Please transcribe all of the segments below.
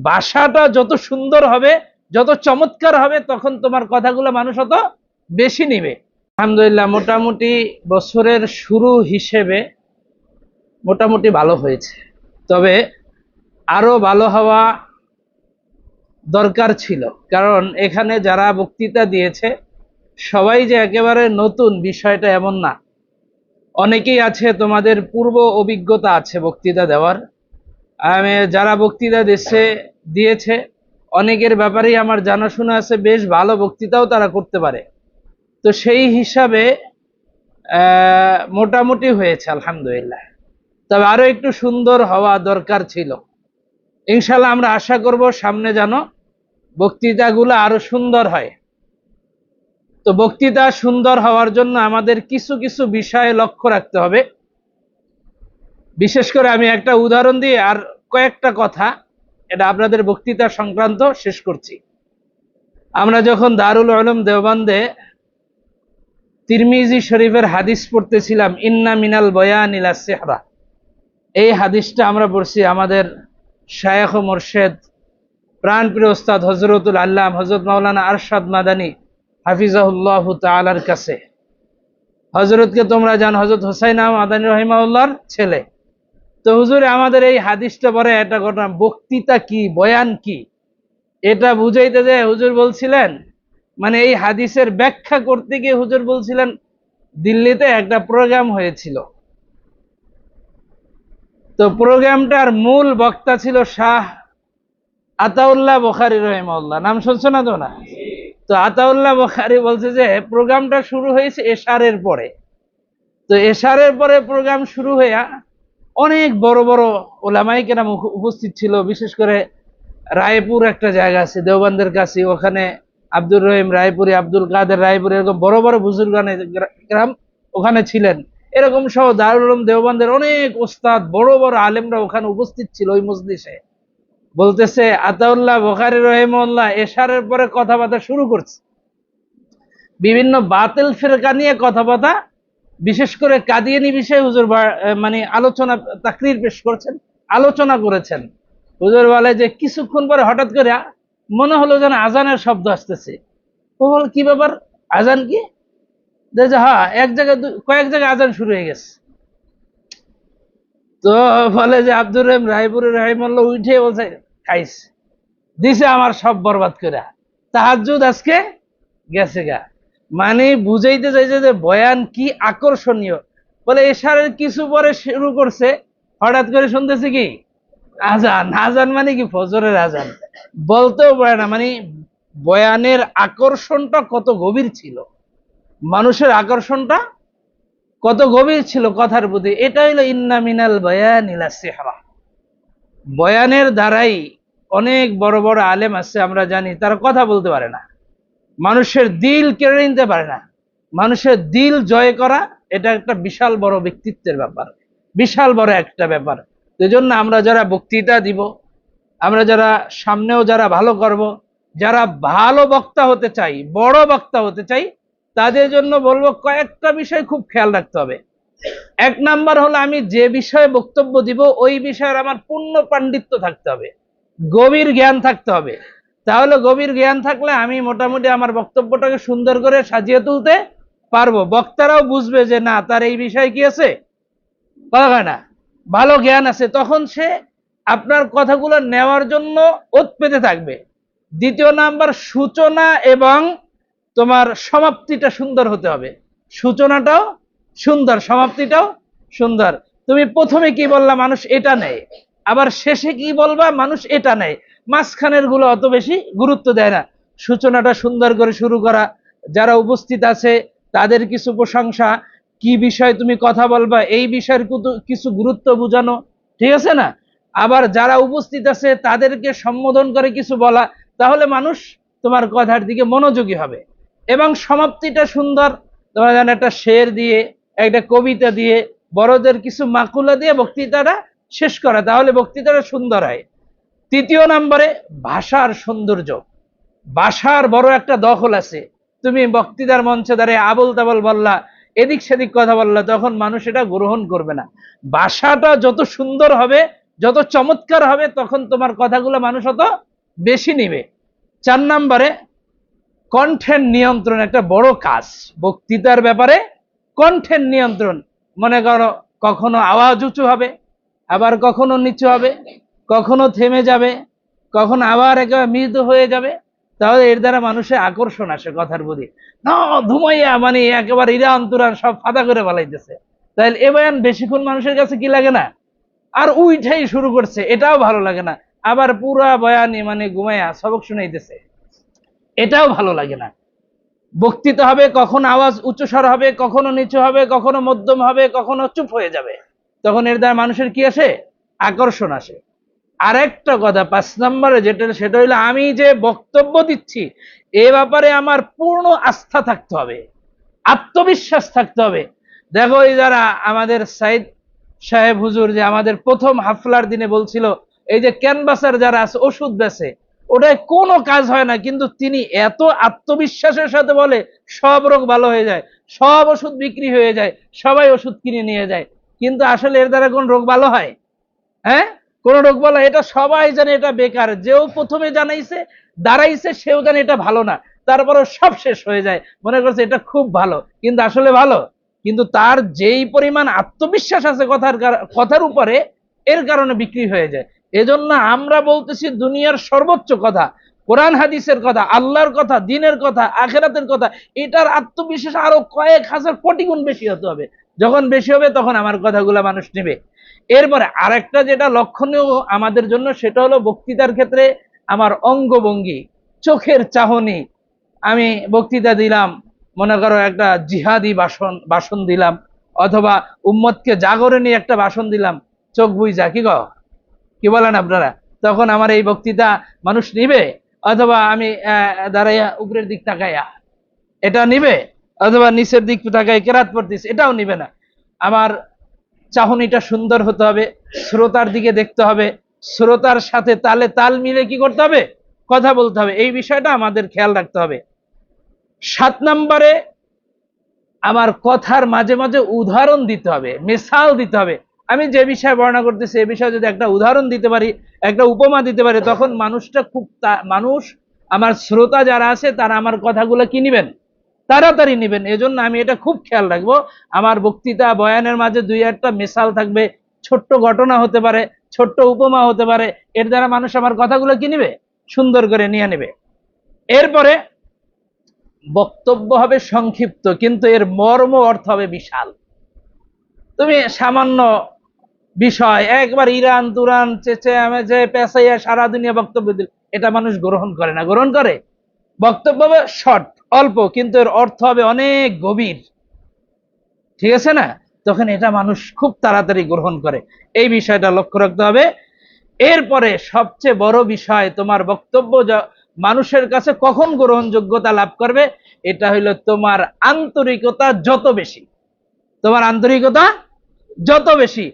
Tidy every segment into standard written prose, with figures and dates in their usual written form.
ভাষাটা যত সুন্দর হবে, যত চমৎকার হবে, তখন তোমার কথাগুলো মানুষ অত বেশি নিবে। আলহামদুলিল্লাহ, মোটামুটি বছরের শুরু হিসেবে মোটামুটি ভালো হয়েছে, তবে আরো ভালো হওয়া দরকার ছিল। কারণ এখানে যারা বক্তৃতা দিয়েছে সবাই যে একেবারে নতুন বিষয়টা এমন না, অনেকেই আছে তোমাদের পূর্ব অভিজ্ঞতা আছে বক্তৃতা দেওয়ার। যারা বক্তৃতা দিয়েছে অনেকের ব্যাপারেই আমার জানাশোনা আছে, বেশ ভালো বক্তৃতাও তারা করতে পারে। তো সেই হিসাবে মোটামুটি হয়েছে আলহামদুলিল্লাহ, তবে আরো একটু সুন্দর হওয়া দরকার ছিল। ইনশাল্লাহ আমরা আশা করব সামনে যেন বক্তৃতাগুলো আরো সুন্দর হয়। তো বক্তৃতা সুন্দর হওয়ার জন্য আমাদের কিছু কিছু বিষয়ে লক্ষ্য রাখতে হবে। বিশেষ করে আমি একটা উদাহরণ দিয়ে আর কয়েকটা কথা এটা আপনাদের বক্তৃতা সংক্রান্ত শেষ করছি। আমরা যখন দারুল উলুম দেওবন্দে তিরমিজি শরীফের হাদিস পড়তেছিলাম, ইন্না মিনাল বয়ান ইলা সিহরা, এই হাদিসটা আমরা পড়ছি আমাদের শায়েখ ও মুর্শেদ প্রাণপ্রিয় ওস্তাদ হযরতুল আল্লাম হযরত মাওলানা আরশাদ মাদানী হাফিজাহুল্লাহ তাআলার কাছে। হযরতকে তোমরা জান, হযরত হুসাইন মাদানী রাহিমাহুল্লাহর ছেলে। তো হুজুরে আমাদের এই হাদিসটা পরে একটা ঘটনা, বক্তৃতা কি, বয়ান কি, এটা বুঝাইতে যায় হুজুর বলছিলেন, মানে এই হাদিসের ব্যাখ্যা করতে গিয়ে হুজুর বলছিলেন দিল্লিতে একটা প্রোগ্রাম হয়েছিল। তো প্রোগ্রামটার মূল বক্তা ছিল শাহ আতাউল্লাহ বুখারী রাহিমাহুল্লাহ, নাম শুনছো না তো? না। তো আতাউল্লাহ বুখারী বলছে যে প্রোগ্রামটা শুরু হয়েছে এশারের পরে। তো এশারের পরে প্রোগ্রাম শুরু হইয়া অনেক বড় বড় ওলামায়ে কেরাম উপস্থিত ছিল। বিশেষ করে রায়পুর একটা জায়গা আছে দেওবন্দের কাছে, ওখানে আব্দুর রহিম রায়পুরি, আব্দুল কাদের রায়পুরি, এরকম বড় বড় বুজুর্গানে কেরাম ওখানে ছিলেন। এরকম সহ দারুল উলুম দেওবন্দের অনেক ওস্তাদ, বড় বড় আলেমরা ওখানে উপস্থিত ছিল ওই মজলিসে। বলতেছে আতাউল্লাহ বুখারী রাহিমাহুল্লাহ এশারের পরে কথাবার্তা শুরু করছে, বিভিন্ন বাতিল ফিরকা নিয়ে কথাবার্তা, বিশেষ করে কাদিয়ানী বিষয়ে হুজুর মানে আলোচনা তাকরির পেশ করছেন, আলোচনা করেছেন। হুজুর বলে যে কিছুক্ষণ পরে হঠাৎ করে মনে হলো যেন আজানের শব্দ আসতেছে। ও বল কি ব্যাপার, আজান কি? যে হ্যাঁ, এক জায়গায় কয়েক জায়গায় আজান শুরু হয়ে গেছে। তো বলে যে আব্দুর রহিম রায়পুরি রাহিমাহুল্লাহ উঠে বলছে খাইস দিছে আমার সব বরবাদ করে, তাহাজ্জুদ আজকে গেছে গা। মানে বুঝাইতে চাইছে যে বয়ান কি আকর্ষণীয়। বলে এশারের কিছু পরে শুরু করছে, হঠাৎ করে শুনতেছে কি আজান। আজান মানে কি ফজরের আজান বলতেও পারে না। মানে বয়ানের আকর্ষণটা কত গভীর ছিল, মানুষের আকর্ষণটা কত গভীর ছিল কথার প্রতি। এটা হইলো ইন্না মিনাল বয়ান ইলা সিহরা। বয়ানের দ্বারাই অনেক বড় বড় আলেম আছে আমরা জানি, তারা কথা বলতে পারে না, মানুষের দিল কেড়ে নিতে পারে না। মানুষের দিল জয় করা এটা একটা বিশাল বড় ব্যক্তিত্বের ব্যাপার, বিশাল বড় একটা ব্যাপার। এজন্য আমরা যারা বক্তৃতা দিব, আমরা যারা সামনেও যারা ভালো করব, যারা ভালো বক্তা হতে চাই, বড় বক্তা হতে চাই, তাদের জন্য বলবো কয়েকটা বিষয় খুব খেয়াল রাখতে হবে। এক নাম্বার হলো আমি যে বিষয়ে বক্তব্য দিব ওই বিষয়ের আমার পূর্ণ পাণ্ডিত্য থাকতে হবে, গভীর জ্ঞান থাকতে হবে। তাহলে গভীর জ্ঞান থাকলে আমি মোটামুটি আমার বক্তব্যটাকে সুন্দর করে সাজিয়ে তুলতে পারবো। বক্তারাও বুঝবে যে না, তার এই বিষয়ে কি আছে, কথা না, ভালো জ্ঞান আছে, তখন সে আপনার কথাগুলো নেওয়ার জন্য ওত পেতে থাকবে। দ্বিতীয় নাম্বার, সূচনা এবং তোমার সমাপ্তিটা সুন্দর হতে হবে। সূচনাটাও সুন্দর, সমাপ্তিটাও সুন্দর। তুমি প্রথমে কি বললা মানুষ এটা নেয়, আবার শেষে কি বলবা মানুষ এটা নেয়, মাঝখানের গুলো অত বেশি গুরুত্ব দেয় না। সূচনাটা সুন্দর করে শুরু করা, যারা উপস্থিত আছে তাদের কিছু প্রশংসা, কি বিষয় তুমি কথা বলবা এই বিষয়ের কিছু গুরুত্ব বুঝানো, ঠিক আছে না? আবার যারা উপস্থিত আছে তাদেরকে সম্বোধন করে কিছু বলা, তাহলে মানুষ তোমার কথার দিকে মনোযোগী হবে। এবং সমাপ্তিটা সুন্দর, তোমরা জানো একটা শের দিয়ে, একটা কবিতা দিয়ে, বড়দের কিছু মাকুলা দিয়ে বক্তৃতাটা শেষ করা, তাহলে বক্তৃতাটা সুন্দর হয়। তৃতীয় নম্বরে ভাষার সৌন্দর্য। ভাষার বড় একটা দখল আছে। তুমি বক্তৃতার মঞ্চে দাঁড়িয়ে আবল তাবল বললা, এদিক সেদিক কথা বললা, তখন মানুষ এটা গ্রহণ করবে না। ভাষাটা যত সুন্দর হবে, যত চমৎকার হবে তখন তোমার কথাগুলো মানুষ অত বেশি নিবে। 4 নম্বরে কণ্ঠের নিয়ন্ত্রণ একটা বড় কাজ বক্তৃতার ব্যাপারে। কণ্ঠের নিয়ন্ত্রণ, মনে করো কখনো আওয়াজ উঁচু হবে, আবার কখনো নিচু হবে, কখনো থেমে যাবে, কখনো আবার একেবারে মৃদু হয়ে যাবে। তাহলে এর দ্বারা মানুষের আকর্ষণ আসে কথার প্রতি। না ধুমাইয়া মানে একেবারে ইরান তুরান সব ফাঁদা করে বলাইতেছে, তাহলে এ বয়ান বেশিক্ষণ মানুষের কাছে কি লাগে না, আর উইঠাই শুরু করছে, এটাও ভালো লাগে না। আবার পুরা বয়ানি মানে ঘুমাইয়া সবক শুনাইতেছে, এটাও ভালো লাগে না। বক্তৃতা হবে, কখনো আওয়াজ উচ্চস্বর হবে, কখনো নিচু হবে, কখনো মধ্যম হবে, কখনো চুপ হয়ে যাবে। তখন এর দ্বারা মানুষের কি আসে, আকর্ষণ আসে। আরেকটা কথা 5 নম্বরে যেটা, সেটা হইলো আমি যে বক্তব্য দিচ্ছি এ ব্যাপারে আমার পূর্ণ আস্থা থাকতে হবে, আত্মবিশ্বাস থাকতে হবে। দেখো এই যারা আমাদের সাইদ সাহেব হুজুর যে আমাদের প্রথম হাফলার দিনে বলছিল, এই যে ক্যানভাসার যারা আছে ওষুধ বেচে, ওটায় কোনো কাজ হয় না, কিন্তু তিনি এত আত্মবিশ্বাসের সাথে বলে সব রোগ ভালো হয়ে যায়, সব ওষুধ বিক্রি হয়ে যায়, সবাই ওষুধ কিনে নিয়ে যায়। কিন্তু আসলে এর দ্বারা কোন রোগ ভালো হয়? হ্যাঁ, কোন রোগ ভালো? এটা সবাই জানে এটা বেকার। যেও প্রথমে জানাইছে দাঁড়াইছে সেও জানে এটা ভালো না, তারপরে সব শেষ হয়ে যায়, মনে করছে এটা খুব ভালো, কিন্তু আসলে ভালো। কিন্তু তার যেই পরিমাণ আত্মবিশ্বাস আছে কথার উপরে, এর কারণে বিক্রি হয়ে যায়। এজন্য আমরা বলতেছি দুনিয়ার সর্বোচ্চ কথা, কোরআন হাদিসের কথা, আল্লাহর কথা, দিনের কথা, আখেরাতের কথা, এটার আত্মবিশ্বাস আরো কয়েক হাজার কোটি গুণ বেশি হতে হবে। যখন বেশি হবে তখন আমার কথাগুলো মানুষ নেবে। এরপরে আরেকটা যেটা লক্ষণীয় আমাদের জন্য, সেটা হলো বক্তৃতার ক্ষেত্রে আমার অঙ্গভঙ্গি, চোখের চাহনি। আমি বক্তৃতা দিলাম, মনে করো একটা জিহাদি ভাষণ দিলাম, অথবা উম্মতকে জাগরণী একটা ভাষণ দিলাম, চোখ বুইজা কি বলেন আপনারা? তখন আমার এই বক্তৃতা মানুষ নিবে? অথবা আমি দাঁড়াইয়া উপরের দিক তাকাইয়া এটা নিবে, অথবা নিচের দিক তাকাই কেরাত পড়তেছে, এটাও নিবে না। আমার চাহনিটা সুন্দর হতে হবে, শ্রোতার দিকে দেখতে হবে, শ্রোতার সাথে তালে তাল মিলে কি করতে হবে, কথা বলতে হবে। এই বিষয়টা আমাদের খেয়াল রাখতে হবে। 7 নম্বরে আমার কথার মাঝে মাঝে উদাহরণ দিতে হবে, মিসাল দিতে হবে। আমি যে বিষয়ে বর্ণনা করতেছি এই বিষয়ে যদি একটা উদাহরণ দিতে পারি, একটা উপমা দিতে পারি, তখন মানুষ আমার শ্রোতা যারা আছে তারা আমার কথাগুলো কি নিবেন, তাড়াতাড়ি নিবেন। এজন্য আমি এটা খুব খেয়াল রাখবো, আমার বক্তৃতা বয়ানের মাঝে 2-1টা মিসাল থাকবে, ছোট্ট ঘটনা হতে পারে, ছোট্ট উপমা হতে পারে, এর দ্বারা মানুষ আমার কথাগুলো কি নিবে, সুন্দর করে নিয়ে নেবে। এরপরে বক্তব্য হবে সংক্ষিপ্ত, কিন্তু এর মর্ম অর্থ হবে বিশাল। তুমি সামান্য বিষয় একবার ইরান তুরান চেঁচে আমেজে পেঁচাইয়া সারা দুনিয়া বক্তব্য দিল, এটা মানুষ গ্রহণ করে না। গ্রহণ করে বক্তব্য হবে শর্ট, অল্প, কিন্তু এর অর্থ হবে অনেক গভীর, ঠিক আছে না? তখন এটা মানুষ খুব তাড়াতাড়ি গ্রহণ করে, এই বিষয়টা লক্ষ্য রাখতে হবে। এরপরে সবচেয়ে বড় বিষয়, তোমার বক্তব্য মানুষের কাছে কখন গ্রহণযোগ্যতা লাভ করবে, এটা হইলো তোমার আন্তরিকতা যত বেশি। তোমার আন্তরিকতা যত বেশি,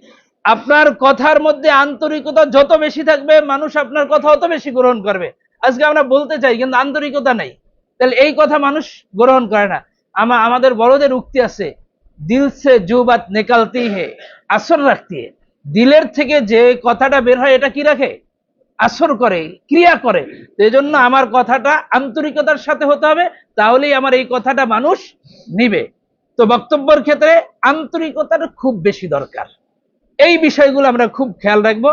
আপনার কথার মধ্যে আন্তরিকতা যত বেশি থাকবে, মানুষ আপনার কথা অত বেশি গ্রহণ করবে। আজকে আমরা বলতে চাই কিন্তু আন্তরিকতা নেই, তাহলে এই কথা মানুষ গ্রহণ করে না। আমাদের বড়দের উক্তি আছে, দিল সে জো বাত নিকালতি হে আসর রাখতি হে। দিলের থেকে যে কথাটা বের হয় এটা কি রাখে, আসর করে, ক্রিয়া করে। এই জন্য আমার কথাটা আন্তরিকতার সাথে হতে হবে, তাহলেই আমার এই কথাটা মানুষ নিবে। তো বক্তব্যের ক্ষেত্রে আন্তরিকতার খুব বেশি দরকার, এই বিষয়গুলো আমরা খুব খেয়াল রাখবো।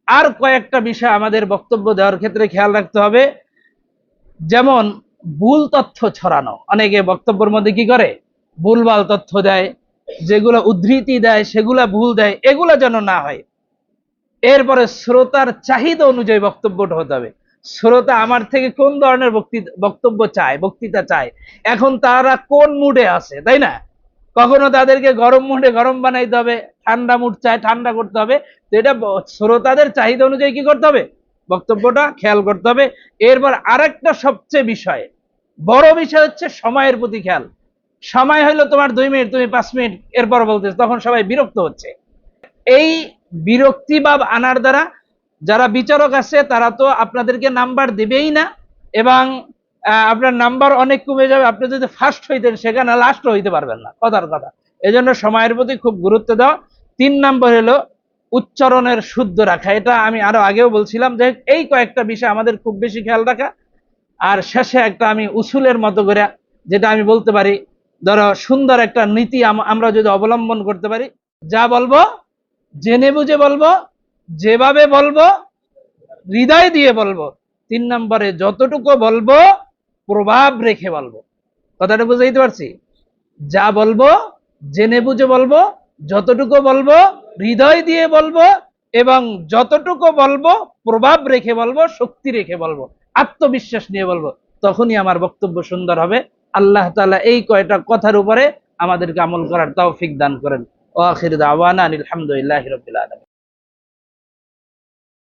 আর কয়েকটা বিষয় আমাদের বক্তব্য দেওয়ার ক্ষেত্রে খেয়াল রাখতে হবে, যেমন ভুল তথ্য ছড়ানো। অনেকে বক্তব্যের মধ্যে কি করে, ভুলভাল তথ্য দেয়, যেগুলো উদ্ধৃতি দেয় সেগুলা ভুল দেয়, এগুলা যেন না হয়। এরপরে শ্রোতার চাহিদা অনুযায়ী বক্তব্যটা হতে হবে। শ্রোতা আমার থেকে কোন ধরনের বক্তব্য চায়, বক্তৃতা চায়, এখন তারা কোন মুডে আছে, তাই না? কখনো তাদেরকে গরম মুডে গরম বানাইতে হবে, ঠান্ডা মুড চায় ঠান্ডা করতে হবে। তো এটা শ্রোতাদের চাহিদা অনুযায়ী কি করতে হবে, বক্তব্যটা খেয়াল করতে হবে। এরপর আরেকটা সবচেয়ে বড় বিষয় হচ্ছে সময়ের প্রতি খেয়াল। সময় হইলো তোমার 2 মিনিট, তুমি 5 মিনিট এরপর বলতেছ, তখন সবাই বিরক্ত হচ্ছে। এই বিরক্তি ভাব আনার দ্বারা যারা বিচারক আছে তারা তো আপনাদেরকে নাম্বার দিবেই না, এবং আপনার নাম্বার অনেক কমে যাবে। আপনি যদি ফার্স্ট হইতেন সেখানে লাস্ট হইতে পারবেন না, কথার কথা। এজন্য সময়ের প্রতি খুব গুরুত্ব দাও। 3 নম্বর হলো উচ্চারণের শুদ্ধ রাখা। এটা আমি আরো আগেও বলছিলাম যে এই কয়েকটা বিষয় আমাদের খুব বেশি খেয়াল রাখা। আর শেষে একটা আমি উসুলের মতো করে যেটা আমি বলতে পারি, ধরো সুন্দর একটা নীতি আমরা যদি অবলম্বন করতে পারি, যা বলবো জেনে বুঝে বলবো, যেভাবে বলবো হৃদয় দিয়ে বলবো। 3 নম্বরে যতটুকু বলবো প্রভাব রেখে বলবো। কথাটা বুঝাইতে পারছি? যা বলবো জেনে বুঝে বলবো, যতটুকু বলবো হৃদয় দিয়ে বলবো, এবং যতটুকু বলবো প্রভাব রেখে বলবো, শক্তি রেখে বলবো, আত্মবিশ্বাস নিয়ে বলবো। তখনই আমার বক্তব্য সুন্দর হবে। আল্লাহ তাআলা এই কয়টা কথার উপরে আমাদেরকে আমল করার তৌফিক দান করেন। ওয়া আখিরু দাওয়ানা আলহামদুলিল্লাহি রাব্বিল আলামিন।